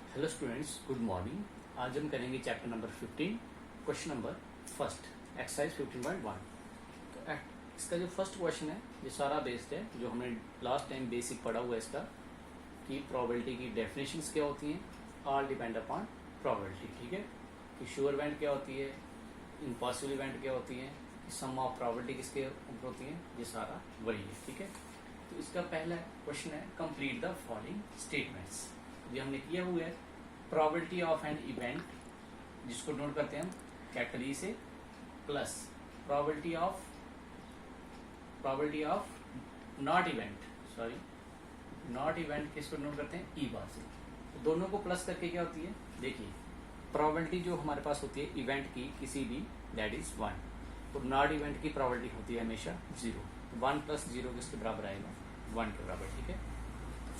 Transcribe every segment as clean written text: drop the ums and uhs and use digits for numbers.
Hello students, good morning. आज हम करेंगे chapter number 15, question number first, exercise 15.1। तो इसका जो फर्स्ट क्वेश्चन है ये सारा बेस्ड है जो हमने लास्ट टाइम बेसिक पढ़ा हुआ है इसका, कि प्रोबेबिलिटी की डेफिनेशंस क्या होती हैं, ऑल डिपेंड अपॉन प्रोबेबिलिटी। ठीक है, कि श्योर इवेंट क्या होती है, इम्पॉसिबल इवेंट क्या होती है, सम ऑफ प्रोबेबिलिटी किसके ऊपर होती है, ये सारा वही है। ठीक है, तो इसका पहला क्वेश्चन है कंप्लीट द फॉलोइंग स्टेटमेंट्स। ये हमने किया हुआ है प्रोबेबिलिटी ऑफ एन इवेंट, जिसको नोट करते हैं हम कैपिटल ई से, plus probability of not event, not event किसको नोट करते हैं ई बार से। तो दोनों को प्लस करके क्या होती है, देखिए प्रोबेबिलिटी जो हमारे पास होती है इवेंट की किसी भी, दैट इज 1, और नॉट इवेंट की प्रोबेबिलिटी होती है हमेशा 0। तो 1 + 0 किसके बराबर आएगा, 1 के बराबर। ठीक है,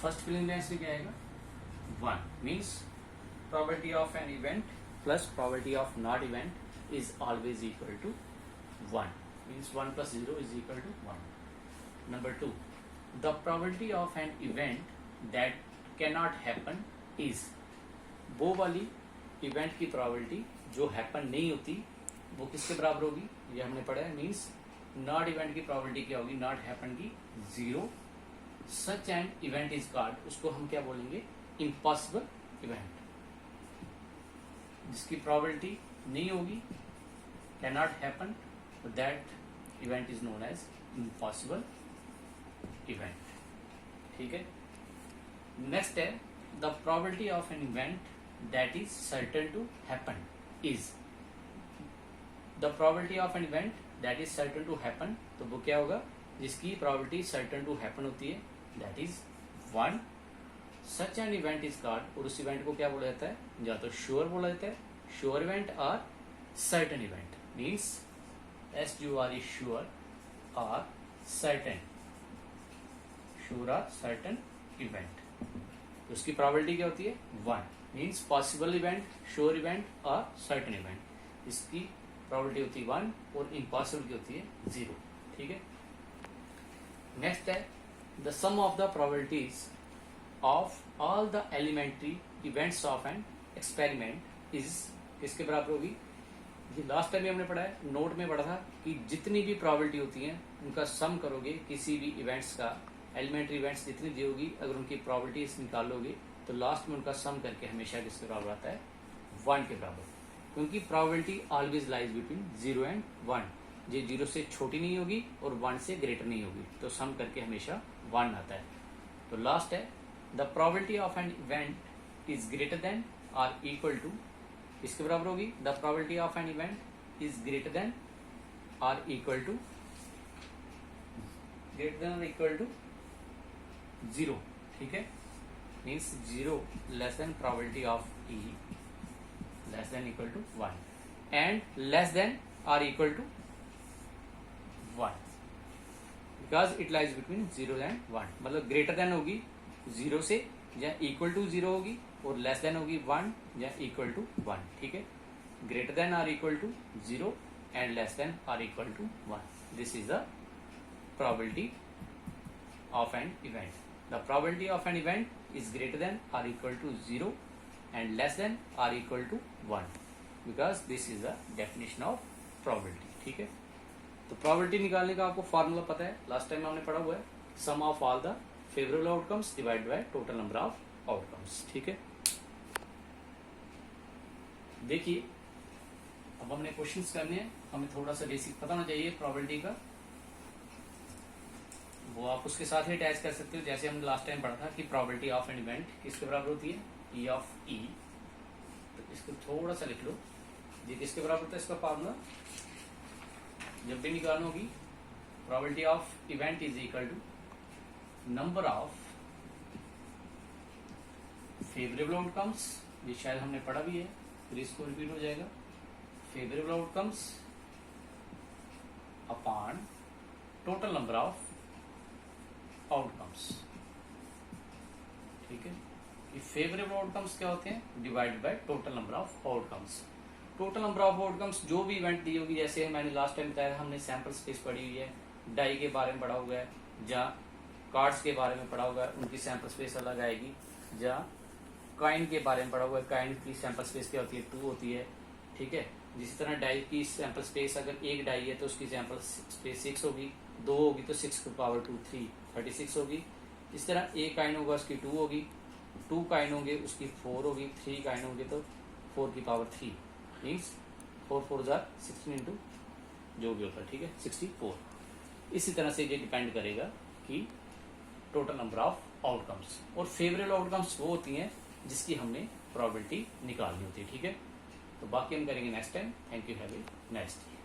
फर्स्ट फिलिंग ब्लैंक्स में क्या आएगा, 1 means probability of an event plus probability of not event is always equal to 1, means 1 + 0 is equal to 1. Number 2, the probability of an event that cannot happen is, वो वाली event की probability जो happen नहीं होती वो किसके बराबर होगी, ये हमने पढ़ा है, मीन्स नॉट इवेंट की प्रोबेबिलिटी क्या होगी, नॉट हैपन की 0। Such an event is called, उसको हम क्या बोलेंगे, इम्पॉसिबल इवेंट। जिसकी प्रोबेबिलिटी नहीं होगी, can not happen, that event is known as impossible event. ठीक है, नेक्स्ट है the probability of an event that is certain to happen is, the probability of an event that is certain to happen, तो वो क्या होगा, जिसकी probability certain to happen होती है, that is 1। Such an event is called, और उस event को क्या बोला जाता है, या तो श्योर बोला जाता है, श्योर इवेंट और certain event, means SURE sure और सर्टेन, श्योर और सर्टेन इवेंट। उसकी प्रोबेबिलिटी क्या होती है, 1 means possible event, sure event और सर्टेन इवेंट, इसकी प्रोबेबिलिटी होती है 1 और इम्पॉसिबल की होती है 0। ठीक है, नेक्स्ट है the sum of the probabilities of all the elementary events of an experiment is, किसके बराबर होगी, ये लास्ट टाइम हमने पढ़ा है, नोट में पढ़ा था कि जितनी भी प्रोबेबिलिटी होती हैं उनका सम करोगे किसी भी इवेंट्स का, एलिमेंट्री इवेंट्स जितनी दी होगी, अगर उनकी प्रोबेबिलिटीज निकालोगे तो लास्ट में उनका सम करके हमेशा किसके बराबर आता है, 1 के बराबर। क्योंकि probability always lies between 0 and 1, ये 0 से छोटी नहीं होगी और 1 से ग्रेटर नहीं होगी, तो सम करके हमेशा 1 आता है। तो लास्ट है the probability of an event is greater than or equal to, इसके बराबर होगी, the probability of an event is greater than or equal to, 0। ठीक है, means 0 less than probability of E less than equal to 1 and less than or equal to 1, because it lies between 0 and 1, मतलब greater than होगी 0 से, या equal to 0 होगी, और less than होगी 1 या इक्वल टू 1। ठीक है, greater than or equal to 0 and less than or equal to 1, this is the probability of an event. The probability of an event is greater than or equal to 0 and less than or equal to 1, because this is the definition of probability. ठीक है, तो probability निकालने का आपको formula पता है, last time हमने पढ़ा हुआ है, sum of all the favourable outcomes divide by total number of outcomes. ठीक है, देखिए अब हमने क्वेश्चंस करने हैं, हमें थोड़ा सा बेसिक पता होना चाहिए प्रोबेबिलिटी का, वो आप उसके साथ ही अटैच कर सकते हो। जैसे हमने लास्ट टाइम पढ़ा था कि प्रोबेबिलिटी ऑफ एन इवेंट किसके बराबर होती है, E ऑफ E, तो इसको थोड़ा सा लिख लो, ये किसके बराबर होता है इसका फॉर्मूला, जब भी निकालना होगी, probability of event is equal to number of favourable outcomes, ये शायद हमने पढ़ा भी है, फिर इसको रिपीट हो जाएगा, favourable outcomes upon total number of outcomes. ठीक है, ये फेवरेबल आउटकम्स क्या होते हैं, divided by total number of outcomes. Total number of outcomes जो भी इवेंट दी होगी, जैसे मैंने लास्ट टाइम बताया, हमने सैंपल स्पेस पढ़ी हुई है, डाई के बारे में पढ़ा हुआ है, या कार्ड्स के बारे में पढ़ा होगा, उनकी सैंपल स्पेस अलग आएगी, या काइन के बारे में पढ़ा हुआ है। काइन की सैंपल स्पेस क्या होती है, 2 होती है, ठीक है। जिस तरह डाई की सैंपल स्पेस, अगर एक डाई है तो उसकी सैंपल स्पेस 6 होगी, 2 होगी तो 6 की पावर 2 3 36 होगी। इस तरह एक काइन होगा उसकी 2 होगी, 2 काइन होंगे उसकी 4 होगी, 3 काइन होंगे तो 4 की पावर 3 मीन्स 4 4 जार 16 इंटू जो भी होता है, ठीक है, 64। इसी तरह से ये डिपेंड करेगा कि टोटल नंबर ऑफ आउटकम्स, और फेवरेबल आउटकम्स वो होती हैं जिसकी हमने प्रोबेबिलिटी निकालनी होती है, ठीक है। तो बाकी हम करेंगे next time. Thank you, have a nice day.